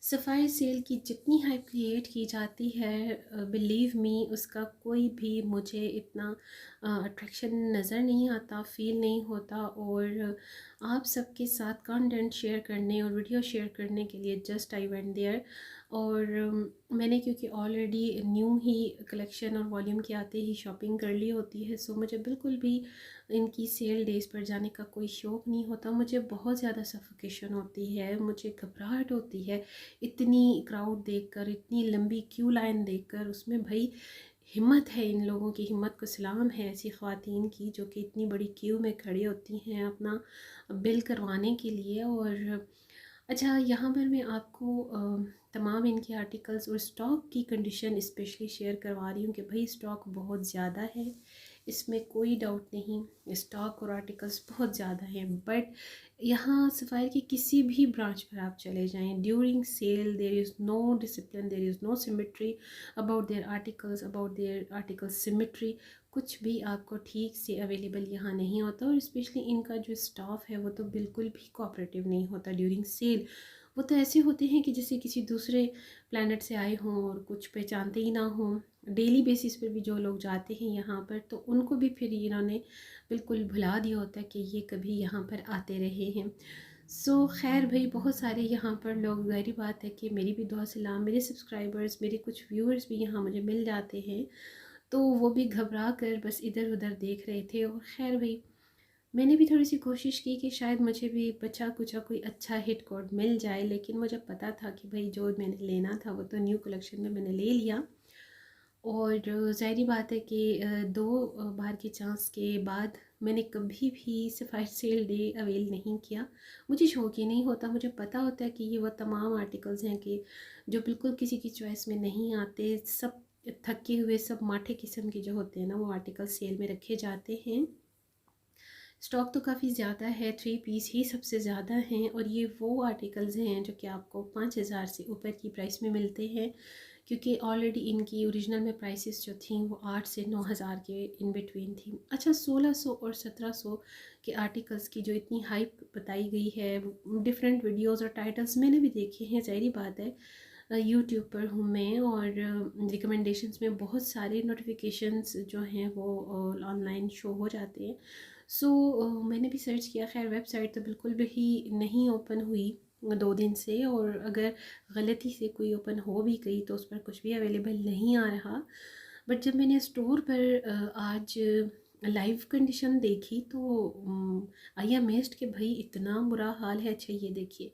सफ़ाई सेल की जितनी हाइप क्रिएट की जाती है, बिलीव मी, उसका कोई भी मुझे इतना अट्रैक्शन नज़र नहीं आता, फ़ील नहीं होता। और आप सबके साथ कंटेंट शेयर करने और वीडियो शेयर करने के लिए जस्ट आई वेंट देयर। और मैंने क्योंकि ऑलरेडी न्यू ही कलेक्शन और वॉल्यूम के आते ही शॉपिंग कर ली होती है, सो मुझे बिल्कुल भी इनकी सेल डेज़ पर जाने का कोई शौक़ नहीं होता। मुझे बहुत ज़्यादा सफोकेशन होती है, मुझे घबराहट होती है इतनी क्राउड देखकर, इतनी लंबी क्यू लाइन देखकर। उसमें भाई हिम्मत है, इन लोगों की हिम्मत को सलाम है, ऐसी ख़वातीन की जो कि इतनी बड़ी क्यू में खड़ी होती हैं अपना बिल करवाने के लिए। और अच्छा, यहाँ पर मैं आपको तमाम इनके आर्टिकल्स और स्टॉक की कंडीशन स्पेशली शेयर करवा रही हूँ कि भाई स्टॉक बहुत ज़्यादा है, इसमें कोई डाउट नहीं, स्टॉक और आर्टिकल्स बहुत ज़्यादा हैं। बट यहाँ सफ़ायर की किसी भी ब्रांच पर आप चले जाएं, during sale there is no discipline, there is no symmetry about their articles symmetry. कुछ भी आपको ठीक से अवेलेबल यहाँ नहीं होता। और स्पेशली इनका जो स्टाफ है वो तो बिल्कुल भी कोऑपरेटिव नहीं होता ड्यूरिंग सेल। वो तो ऐसे होते हैं कि जैसे किसी दूसरे प्लैनेट से आए हों और कुछ पहचानते ही ना हों। डेली बेसिस पर भी जो लोग जाते हैं यहाँ पर, तो उनको भी फिर इन्होंने बिल्कुल भुला दिया होता है कि ये कभी यहाँ पर आते रहे हैं। सो खैर भाई, बहुत सारे यहाँ पर लोग, ज़ाहिर बात है कि मेरी भी दुआ सलाम, मेरे सब्सक्राइबर्स, मेरे कुछ व्यूअर्स भी यहाँ मुझे मिल जाते हैं, तो वो भी घबरा कर बस इधर उधर देख रहे थे। और खैर भाई, मैंने भी थोड़ी सी कोशिश की कि शायद मुझे भी बचा कुचा कोई अच्छा हिट कोड मिल जाए, लेकिन मुझे पता था कि भाई जो मैंने लेना था वो तो न्यू कलेक्शन में मैंने ले लिया। और ज़ाहिर बात है कि दो बार के चांस के बाद मैंने कभी भी सफ़ायर सेल डे अवेल नहीं किया। मुझे शौक ही नहीं होता। मुझे पता होता है कि ये वो तमाम आर्टिकल्स हैं कि जो बिल्कुल किसी की चॉइस में नहीं आते, सब थके हुए, सब माठे किस्म के जो होते हैं ना, वो आर्टिकल सेल में रखे जाते हैं। स्टॉक तो काफ़ी ज़्यादा है, 3 पीस ही सबसे ज़्यादा हैं। और ये वो आर्टिकल्स हैं जो कि आपको 5,000 से ऊपर की प्राइस में मिलते हैं, क्योंकि ऑलरेडी इनकी ओरिजिनल में प्राइसेस जो थी वो 8 से 9,000 के इन बिटवीन थी। अच्छा, 1600 और 1700 के आर्टिकल्स की जो इतनी हाइप बताई गई है, डिफरेंट वीडियोस और टाइटल्स मैंने भी देखे हैं। ज़ाहिर बात है, यूट्यूब पर हूँ मैं, और रिकमेंडेशंस में बहुत सारे नोटिफिकेशंस जो हैं वो ऑनलाइन शो हो जाते हैं। सो मैंने भी सर्च किया। खैर, वेबसाइट तो बिल्कुल भी नहीं ओपन हुई 2 दिन से, और अगर गलती से कोई ओपन हो भी गई तो उस पर कुछ भी अवेलेबल नहीं आ रहा। बट जब मैंने स्टोर पर आज लाइव कंडीशन देखी तो आई अमेज्ड कि भाई इतना बुरा हाल है। अच्छा, ये देखिए,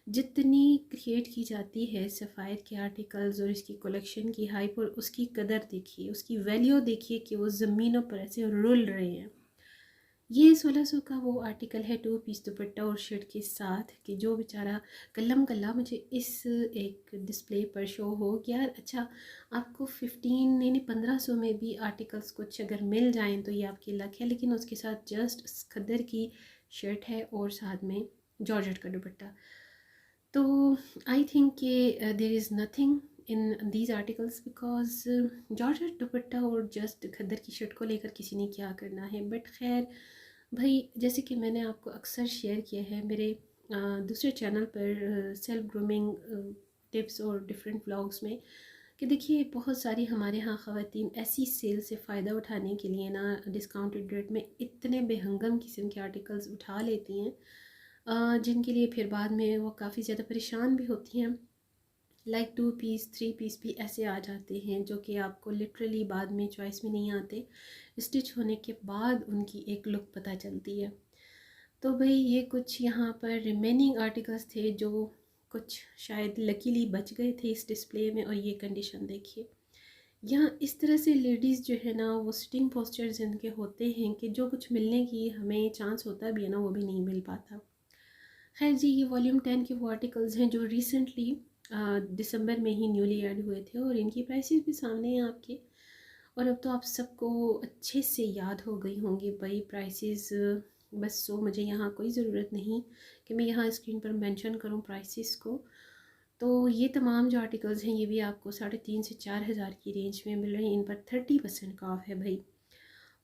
जितनी क्रिएट की जाती है सफ़ायर के आर्टिकल्स और इसकी कलेक्शन की हाइप, और उसकी कदर देखिए, उसकी वैल्यू देखिए कि वो ज़मीनों पर ऐसे रुल रहे हैं। ये 1600 का वो आर्टिकल है, 2 पीस दुपट्टा और शर्ट के साथ, कि जो बेचारा कल्लम कल्ला मुझे इस एक डिस्प्ले पर शो हो गया। अच्छा, आपको 15 नहीं 1500 में भी आर्टिकल्स कुछ अगर मिल जाएं तो ये आपकी लक है। लेकिन उसके साथ जस्ट खद्दर की शर्ट है और साथ में जॉर्जेट का दुपट्टा। तो आई थिंक कि there is nothing in these articles, because georgette दुपट्टा और जस्ट खद्दर की शर्ट को लेकर किसी ने क्या करना है। बट खैर भाई, जैसे कि मैंने आपको अक्सर शेयर किया है मेरे दूसरे चैनल पर, सेल्फ ग्रूमिंग टिप्स और डिफरेंट व्लॉग्स में, कि देखिए बहुत सारी हमारे यहाँ ख़वातीन ऐसी सेल से फ़ायदा उठाने के लिए ना डिस्काउंटेड रेट में इतने बेहंगम किस्म के आर्टिकल्स उठा लेती हैं, जिनके लिए फिर बाद में वो काफ़ी ज़्यादा परेशान भी होती हैं। लाइक 2 पीस 3 पीस भी ऐसे आ जाते हैं जो कि आपको लिटरली बाद में चॉइस में नहीं आते, स्टिच होने के बाद उनकी एक लुक पता चलती है। तो भाई, ये कुछ यहाँ पर रिमेनिंग आर्टिकल्स थे जो कुछ शायद लकीली बच गए थे इस डिस्प्ले में। और ये कंडीशन देखिए, यहाँ इस तरह से लेडीज़ जो है ना, वो सिटिंग पोस्चर्स इनके होते हैं कि जो कुछ मिलने की हमें चांस होता भी है ना, वो भी नहीं मिल पाता। खैर जी, ये वॉल्यूम 10 के वो आर्टिकल्स हैं जो रिसेंटली दिसंबर में ही न्यूली ऐड हुए थे, और इनकी प्राइसेस भी सामने हैं आपके। और अब तो आप सबको अच्छे से याद हो गई होंगी भाई प्राइसेस। बस सो मुझे यहाँ कोई ज़रूरत नहीं कि मैं यहाँ स्क्रीन पर मेंशन करूँ प्राइसेस को। तो ये तमाम जो आर्टिकल्स हैं ये भी आपको 3,500 से 4,000 की रेंज में मिल रही हैं। इन पर 30% का ऑफ है भाई।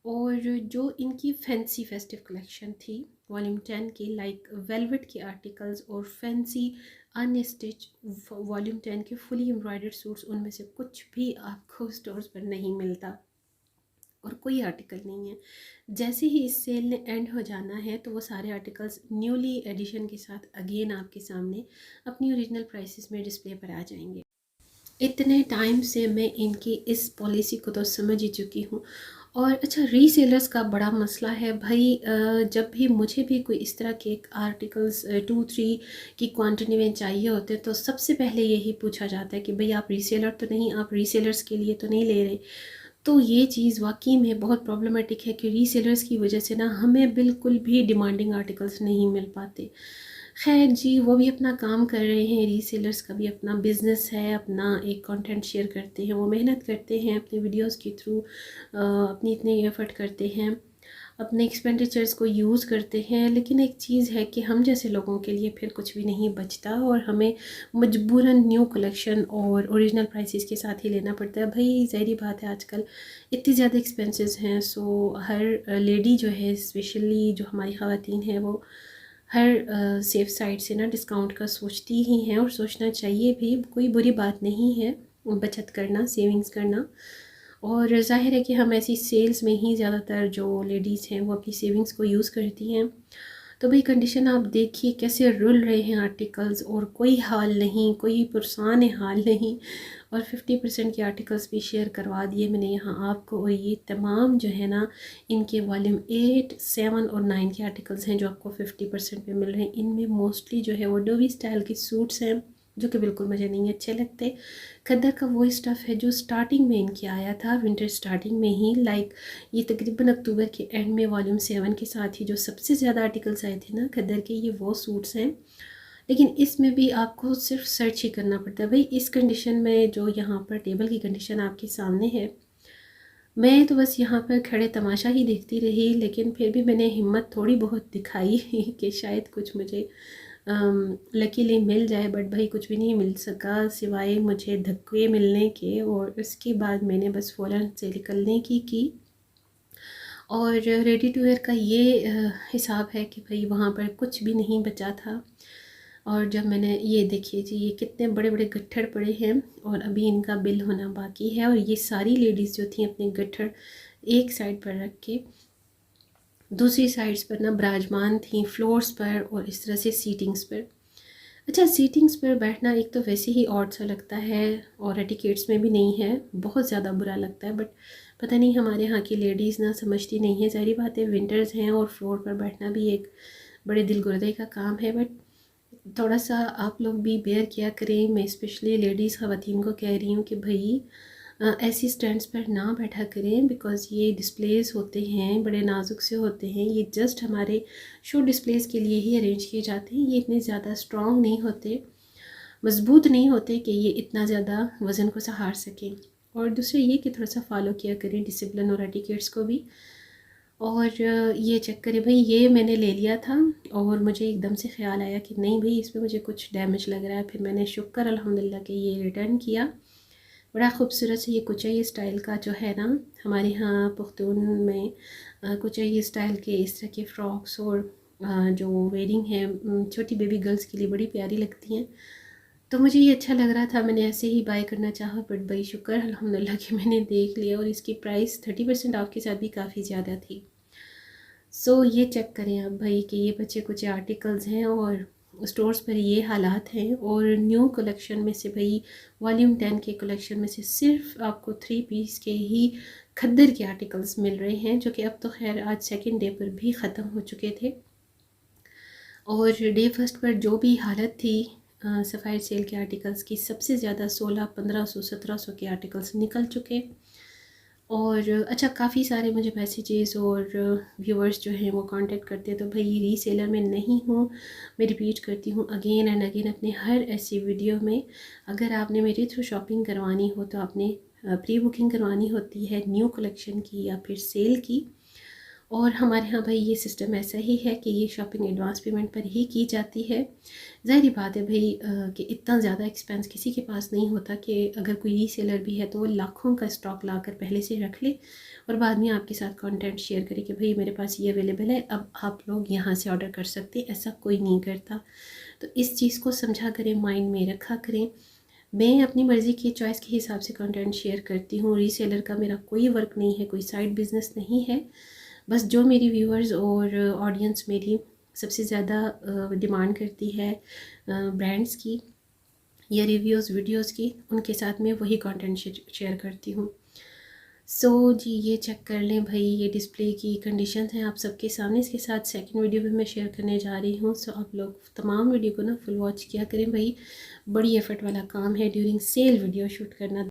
और जो इनकी फैंसी फेस्टिव कलेक्शन थी वॉल्यूम 10 की, लाइक वेलवेट के आर्टिकल्स और फैंसी अनस्टिच वॉल्यूम 10 के फुली एम्ब्रॉयडर्ड सूट्स, उनमें से कुछ भी आपको स्टोर्स पर नहीं मिलता और कोई आर्टिकल नहीं है। जैसे ही इस सेल ने एंड हो जाना है तो वो सारे आर्टिकल्स न्यूली एडिशन के साथ अगेन आपके सामने अपनी ओरिजिनल प्राइसेस में डिस्प्ले पर आ जाएंगे। इतने टाइम से मैं इनकी इस पॉलिसी को तो समझ ही चुकी हूँ। और अच्छा, रीसेलर्स का बड़ा मसला है भाई। जब भी मुझे भी कोई इस तरह के आर्टिकल्स 2-3 की क्वांटिटी में चाहिए होते हैं तो सबसे पहले यही पूछा जाता है कि भाई आप रीसेलर तो नहीं, आप रीसेलर्स के लिए तो नहीं ले रहे। तो ये चीज़ वाकई में बहुत प्रॉब्लमेटिक है कि रीसेलर्स की वजह से ना हमें बिल्कुल भी डिमांडिंग आर्टिकल्स नहीं मिल पाते। खैर जी, वो भी अपना काम कर रहे हैं, रीसेलर्स का भी अपना बिज़नेस है, अपना एक कंटेंट शेयर करते हैं, वो मेहनत करते हैं अपने वीडियोस के थ्रू, अपनी इतने एफर्ट करते हैं, अपने एक्सपेंडिचर्स को यूज़ करते हैं। लेकिन एक चीज़ है कि हम जैसे लोगों के लिए फिर कुछ भी नहीं बचता और हमें मजबूरन न्यू कलेक्शन और ओरिजिनल प्राइसेस के साथ ही लेना पड़ता है। भाई ज़ाहिर बात है, आजकल इतनी ज़्यादा एक्सपेंसेस हैं, सो हर लेडी जो है, स्पेशली जो हमारी ख़वातीन हैं, वो हर सेफ साइड से ना डिस्काउंट का सोचती ही हैं और सोचना चाहिए भी। कोई बुरी बात नहीं है बचत करना, सेविंग्स करना। और ज़ाहिर है कि हम ऐसी सेल्स में ही ज़्यादातर जो लेडीज़ हैं वो अपनी सेविंग्स को यूज़ करती हैं। तो भाई कंडीशन आप देखिए कैसे रुल रहे हैं आर्टिकल्स, और कोई हाल नहीं, कोई पुरसान हाल नहीं। और 50% के आर्टिकल्स भी शेयर करवा दिए मैंने यहाँ आपको। और ये तमाम जो है ना, इनके वॉल्यूम 8, 7 और 9 के आर्टिकल्स हैं जो आपको 50% पे मिल रहे हैं। इनमें मोस्टली जो है वो डोवी स्टाइल के सूट्स हैं जो कि बिल्कुल मुझे नहीं अच्छे लगते। खद्दर का वो स्टफ़ है जो स्टार्टिंग में इनके आया था, विंटर स्टार्टिंग में ही, लाइक ये तकरीबन अक्टूबर के एंड में वॉल्यूम 7 के साथ ही जो सबसे ज़्यादा आर्टिकल्स आए थे ना खद्दर के, ये वो सूट्स हैं। लेकिन इसमें भी आपको सिर्फ सर्च ही करना पड़ता है। भाई इस कंडीशन में जो यहाँ पर टेबल की कंडीशन आपके सामने है, मैं तो बस यहाँ पर खड़े तमाशा ही देखती रही। लेकिन फिर भी मैंने हिम्मत थोड़ी बहुत दिखाई कि शायद कुछ मुझे लकीली मिल जाए। बट भाई कुछ भी नहीं मिल सका सिवाय मुझे धक्के मिलने के। और उसके बाद मैंने बस फ़ौरन से निकलने की। और रेडी टू वेयर का ये हिसाब है कि भाई वहाँ पर कुछ भी नहीं बचा था। और जब मैंने ये देखिए जी, ये कितने बड़े बड़े गट्ठर पड़े हैं और अभी इनका बिल होना बाकी है। और ये सारी लेडीज़ जो थी अपने गट्ठर एक साइड पर रख के दूसरी साइड्स पर ना विराजमान थी, फ्लोर्स पर और इस तरह से सीटिंग्स पर। अच्छा, सीटिंग्स पर बैठना एक तो वैसे ही ऑड सा लगता है और एटिकेट्स में भी नहीं है, बहुत ज़्यादा बुरा लगता है। बट पता नहीं हमारे यहाँ की लेडीज़ ना समझती नहीं है। सारी बातें, विंटर्स हैं और फ्लोर पर बैठना भी एक बड़े दिल गुर्दे का काम है। बट थोड़ा सा आप लोग भी बेयर किया करें। मैं स्पेशली लेडीज़ ख़वातीन को कह रही हूँ कि भाई ऐसी स्टैंड्स पर ना बैठा करें, बिकॉज़ ये डिस्प्लेस होते हैं, बड़े नाजुक से होते हैं। ये जस्ट हमारे शो डिस्प्लेस के लिए ही अरेंज किए जाते हैं। ये इतने ज़्यादा स्ट्रॉन्ग नहीं होते, मज़बूत नहीं होते कि ये इतना ज़्यादा वज़न को सहार सकें। और दूसरा ये कि थोड़ा सा फॉलो किया करें डिसिप्लिन और एटिकेट्स को भी। और ये चेक करें भाई, ये मैंने ले लिया था और मुझे एकदम से ख़्याल आया कि नहीं भाई इसमें मुझे कुछ डैमेज लग रहा है। फिर मैंने शुक्र अल्हम्दुलिल्लाह कि ये रिटर्न किया। बड़ा खूबसूरत से ये कुचाई स्टाइल का जो है ना, हमारे यहाँ पुख्तून में कुचाई स्टाइल के इस तरह के फ़्रॉक्स और जो वेयरिंग है छोटी बेबी गर्ल्स के लिए बड़ी प्यारी लगती हैं। तो मुझे ये अच्छा लग रहा था, मैंने ऐसे ही बाय करना चाहा। बट भाई शुक्र अल्हम्दुलिल्लाह कि मैंने देख लिया और इसकी प्राइस 30% ऑफ के साथ भी काफ़ी ज़्यादा थी। सो ये चेक करें आप भाई कि ये बच्चे कुछ आर्टिकल्स हैं और स्टोर्स पर ये हालात हैं। और न्यू कलेक्शन में से भाई वॉल्यूम 10 के कलेक्शन में से सिर्फ आपको 3 पीस के ही खद्दर के आर्टिकल्स मिल रहे हैं, जो कि अब तो खैर आज सेकंड डे पर भी ख़त्म हो चुके थे। और डे फर्स्ट पर जो भी हालत थी सफ़ायर सेल के आर्टिकल्स की, सबसे ज़्यादा 1600-1500-1700 के आर्टिकल्स निकल चुके। और अच्छा, काफ़ी सारे मुझे मैसेजेस और व्यूअर्स जो हैं वो कांटेक्ट करते हैं। तो भाई रीसेलर में नहीं हूँ, मैं रिपीट करती हूँ अगेन एंड अगेन अपने हर ऐसी वीडियो में। अगर आपने मेरे थ्रू शॉपिंग करवानी हो तो आपने प्री बुकिंग करवानी होती है न्यू कलेक्शन की या फिर सेल की। और हमारे यहाँ भाई ये सिस्टम ऐसा ही है कि ये शॉपिंग एडवांस पेमेंट पर ही की जाती है। ज़ाहिर बात है भाई कि इतना ज़्यादा एक्सपेंस किसी के पास नहीं होता कि अगर कोई रीसेलर भी है तो वो लाखों का स्टॉक ला कर पहले से रख ले और बाद में आपके साथ कंटेंट शेयर करे कि भाई मेरे पास ये अवेलेबल है, अब आप लोग यहाँ से ऑर्डर कर सकते हैं। ऐसा कोई नहीं करता। तो इस चीज़ को समझा करें, माइंड में रखा करें। मैं अपनी मर्ज़ी की चॉइस के हिसाब से कंटेंट शेयर करती हूँ। रीसेलर का मेरा कोई वर्क नहीं है, कोई साइड बिज़नेस नहीं है। बस जो मेरी व्यूअर्स और ऑडियंस मेरी सबसे ज़्यादा डिमांड करती है ब्रांड्स की या रिव्यूज़ वीडियोस की, उनके साथ मैं वही कंटेंट शेयर करती हूँ। सो जी ये चेक कर लें भाई, ये डिस्प्ले की कंडीशन है आप सबके सामने। इसके साथ सेकंड वीडियो भी मैं शेयर करने जा रही हूँ। सो आप लोग तमाम वीडियो को ना फुल वॉच किया करें भाई। बड़ी एफर्ट वाला काम है ड्यूरिंग सेल वीडियो शूट करना।